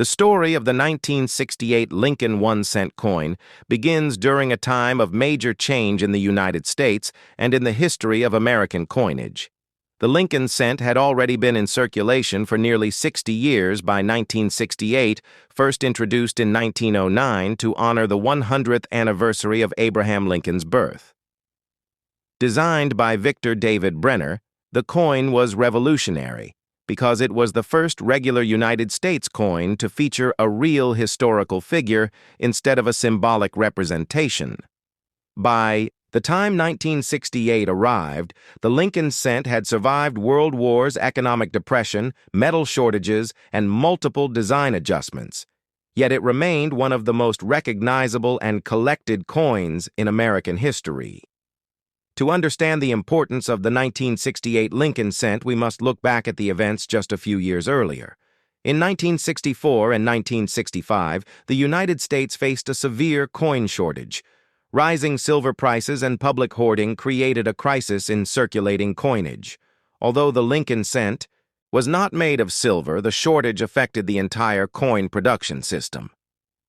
The story of the 1968 Lincoln 1-cent coin begins during a time of major change in the United States and in the history of American coinage. The Lincoln cent had already been in circulation for nearly 60 years by 1968, first introduced in 1909 to honor the 100th anniversary of Abraham Lincoln's birth. Designed by Victor David Brenner, the coin was revolutionary because it was the first regular United States coin to feature a real historical figure instead of a symbolic representation. By the time 1968 arrived, the Lincoln cent had survived World Wars, economic depression, metal shortages, and multiple design adjustments. Yet it remained one of the most recognizable and collected coins in American history. To understand the importance of the 1968 Lincoln cent, we must look back at the events just a few years earlier. In 1964 and 1965, the United States faced a severe coin shortage. Rising silver prices and public hoarding created a crisis in circulating coinage. Although the Lincoln cent was not made of silver, the shortage affected the entire coin production system.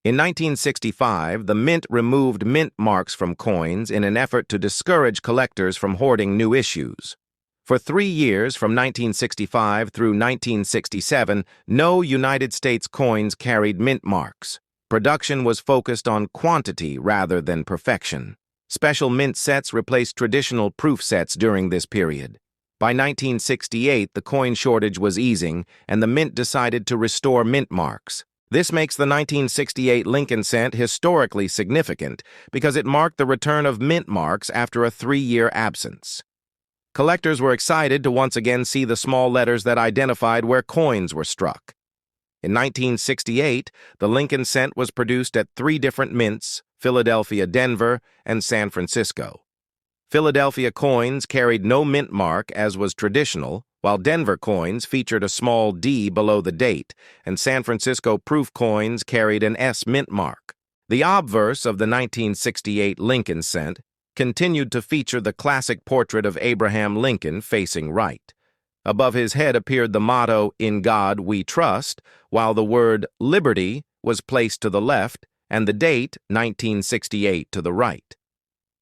In 1965, the Mint removed mint marks from coins in an effort to discourage collectors from hoarding new issues. For 3 years, from 1965 through 1967, no United States coins carried mint marks. Production was focused on quantity rather than perfection. Special mint sets replaced traditional proof sets during this period. By 1968, the coin shortage was easing, and the Mint decided to restore mint marks. This makes the 1968 Lincoln cent historically significant because it marked the return of mint marks after a 3-year absence. Collectors were excited to once again see the small letters that identified where coins were struck. In 1968, the Lincoln cent was produced at 3 different mints: Philadelphia, Denver, and San Francisco. Philadelphia coins carried no mint mark, as was traditional, while Denver coins featured a small D below the date, and San Francisco proof coins carried an S mint mark. The obverse of the 1968 Lincoln cent continued to feature the classic portrait of Abraham Lincoln facing right. Above his head appeared the motto, "In God We Trust," while the word "Liberty" was placed to the left and the date, 1968, to the right.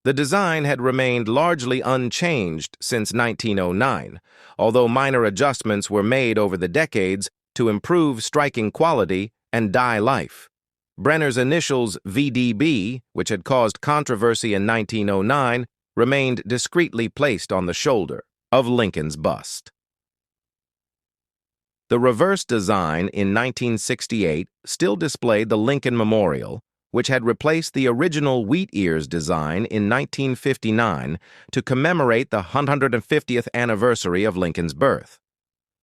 The design had remained largely unchanged since 1909, although minor adjustments were made over the decades to improve striking quality and die life. Brenner's initials VDB, which had caused controversy in 1909, remained discreetly placed on the shoulder of Lincoln's bust. The reverse design in 1968 still displayed the Lincoln Memorial, which had replaced the original wheat ears design in 1959 to commemorate the 150th anniversary of Lincoln's birth.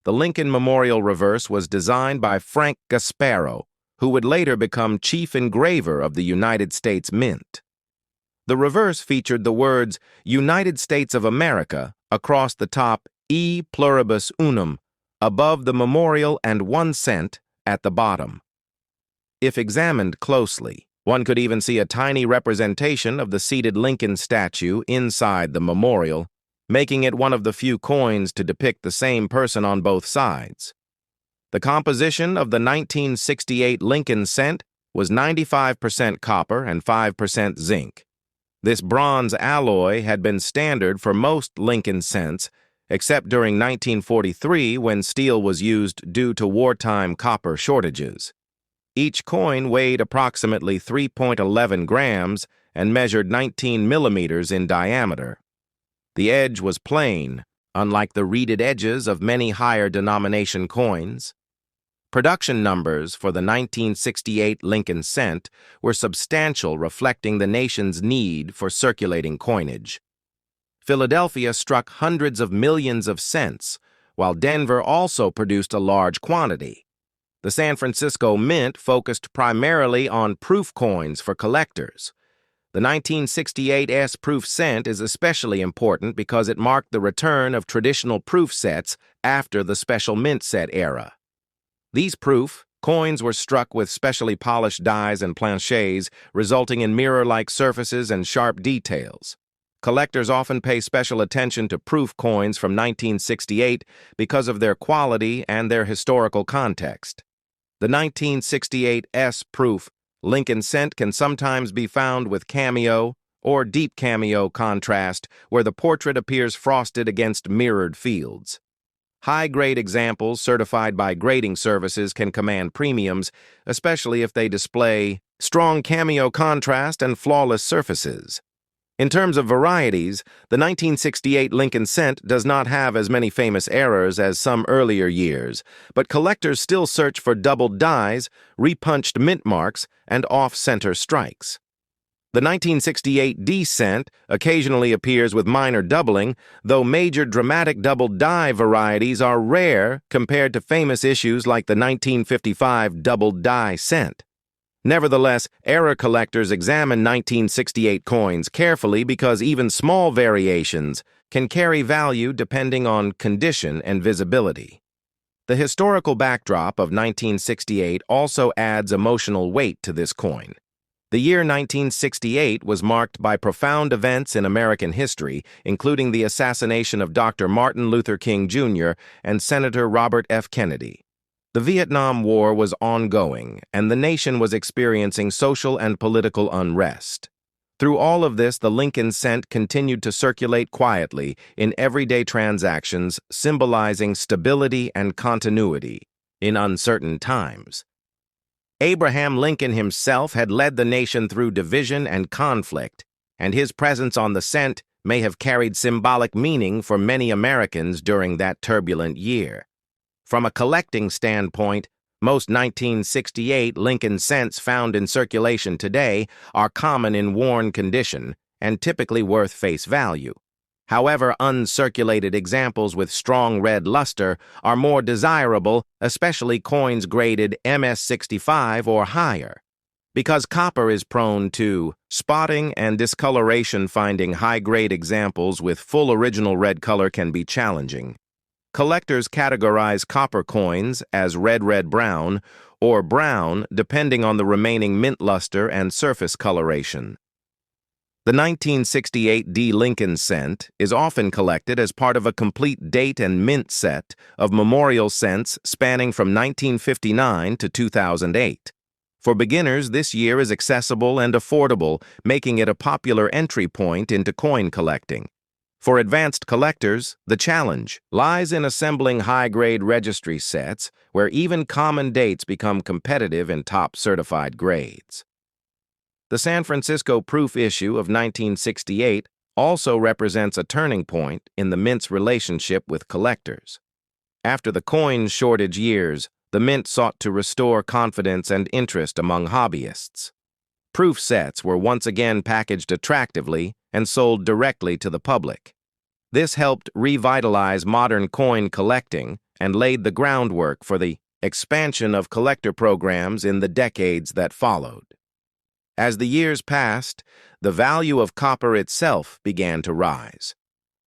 The Lincoln Memorial reverse was designed by Frank Gasparro, who would later become chief engraver of the United States Mint. The reverse featured the words "United States of America" across the top, "E pluribus unum" above the memorial, and 1 cent at the bottom. If examined closely, one could even see a tiny representation of the seated Lincoln statue inside the memorial, making it one of the few coins to depict the same person on both sides. The composition of the 1968 Lincoln cent was 95% copper and 5% zinc. This bronze alloy had been standard for most Lincoln cents, except during 1943 when steel was used due to wartime copper shortages. Each coin weighed approximately 3.11 grams and measured 19 millimeters in diameter. The edge was plain, unlike the reeded edges of many higher denomination coins. Production numbers for the 1968 Lincoln cent were substantial, reflecting the nation's need for circulating coinage. Philadelphia struck hundreds of millions of cents, while Denver also produced a large quantity. The San Francisco Mint focused primarily on proof coins for collectors. The 1968 S-proof cent is especially important because it marked the return of traditional proof sets after the special mint set era. These proof coins were struck with specially polished dies and planchets, resulting in mirror-like surfaces and sharp details. Collectors often pay special attention to proof coins from 1968 because of their quality and their historical context. The 1968 S proof Lincoln cent can sometimes be found with cameo or deep cameo contrast, where the portrait appears frosted against mirrored fields. High-grade examples certified by grading services can command premiums, especially if they display strong cameo contrast and flawless surfaces. In terms of varieties, the 1968 Lincoln cent does not have as many famous errors as some earlier years, but collectors still search for doubled dies, repunched mint marks, and off-center strikes. The 1968 D cent occasionally appears with minor doubling, though major dramatic double die varieties are rare compared to famous issues like the 1955 double die cent. Nevertheless, error collectors examine 1968 coins carefully because even small variations can carry value depending on condition and visibility. The historical backdrop of 1968 also adds emotional weight to this coin. The year 1968 was marked by profound events in American history, including the assassination of Dr. Martin Luther King Jr. and Senator Robert F. Kennedy. The Vietnam War was ongoing, and the nation was experiencing social and political unrest. Through all of this, the Lincoln cent continued to circulate quietly in everyday transactions, symbolizing stability and continuity in uncertain times. Abraham Lincoln himself had led the nation through division and conflict, and his presence on the cent may have carried symbolic meaning for many Americans during that turbulent year. From a collecting standpoint, most 1968 Lincoln cents found in circulation today are common in worn condition and typically worth face value. However, uncirculated examples with strong red luster are more desirable, especially coins graded MS65 or higher. Because copper is prone to spotting and discoloration, finding high-grade examples with full original red color can be challenging. Collectors categorize copper coins as red-red-brown or brown depending on the remaining mint luster and surface coloration. The 1968 D Lincoln cent is often collected as part of a complete date and mint set of memorial cents spanning from 1959 to 2008. For beginners, this year is accessible and affordable, making it a popular entry point into coin collecting. For advanced collectors, the challenge lies in assembling high-grade registry sets where even common dates become competitive in top certified grades. The San Francisco proof issue of 1968 also represents a turning point in the mint's relationship with collectors. After the coin shortage years, the mint sought to restore confidence and interest among hobbyists. Proof sets were once again packaged attractively and sold directly to the public. This helped revitalize modern coin collecting and laid the groundwork for the expansion of collector programs in the decades that followed. As the years passed, the value of copper itself began to rise.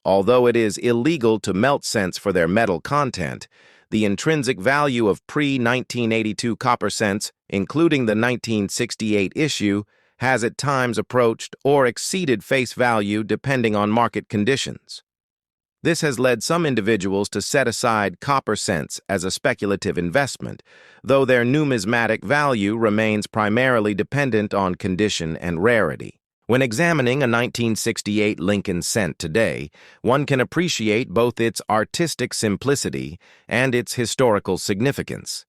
Although it is illegal to melt cents for their metal content, the intrinsic value of pre-1982 copper cents, including the 1968 issue, has at times approached or exceeded face value depending on market conditions. This has led some individuals to set aside copper cents as a speculative investment, though their numismatic value remains primarily dependent on condition and rarity. When examining a 1968 Lincoln cent today, one can appreciate both its artistic simplicity and its historical significance.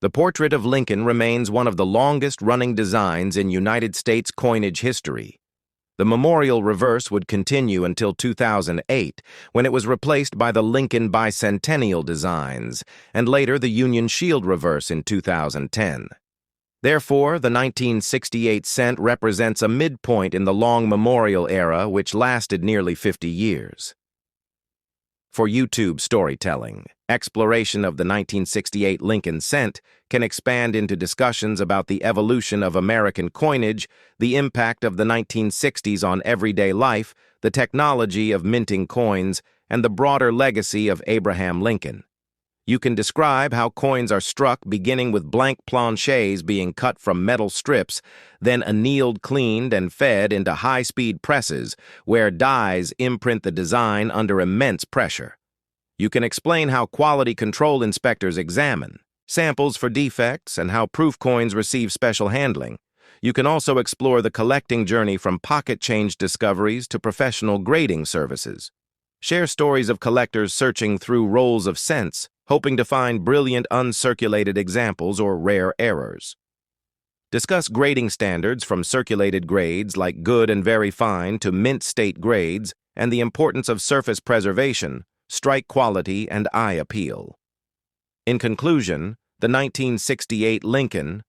The portrait of Lincoln remains one of the longest-running designs in United States coinage history. The memorial reverse would continue until 2008, when it was replaced by the Lincoln bicentennial designs, and later the Union Shield reverse in 2010. Therefore, the 1968 cent represents a midpoint in the long memorial era which lasted nearly 50 years. For YouTube storytelling, exploration of the 1968 Lincoln cent can expand into discussions about the evolution of American coinage, the impact of the 1960s on everyday life, the technology of minting coins, and the broader legacy of Abraham Lincoln. You can describe how coins are struck beginning with blank planchets being cut from metal strips, then annealed, cleaned, and fed into high-speed presses where dies imprint the design under immense pressure. You can explain how quality control inspectors examine samples for defects, and how proof coins receive special handling. You can also explore the collecting journey from pocket change discoveries to professional grading services. Share stories of collectors searching through rolls of cents, hoping to find brilliant uncirculated examples or rare errors. Discuss grading standards from circulated grades like good and very fine to mint state grades, and the importance of surface preservation, strike quality, and eye appeal. In conclusion, the 1968 Lincoln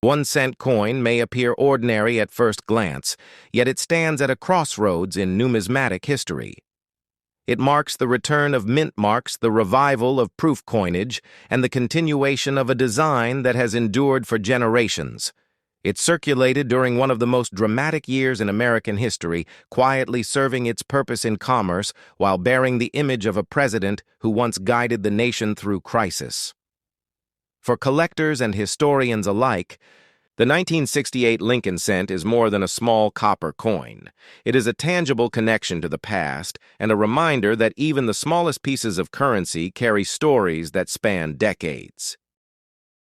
1-cent coin may appear ordinary at first glance, yet it stands at a crossroads in numismatic history. It marks the return of mint marks, the revival of proof coinage, and the continuation of a design that has endured for generations. It circulated during one of the most dramatic years in American history, quietly serving its purpose in commerce while bearing the image of a president who once guided the nation through crisis. For collectors and historians alike, the 1968 Lincoln cent is more than a small copper coin. It is a tangible connection to the past and a reminder that even the smallest pieces of currency carry stories that span decades.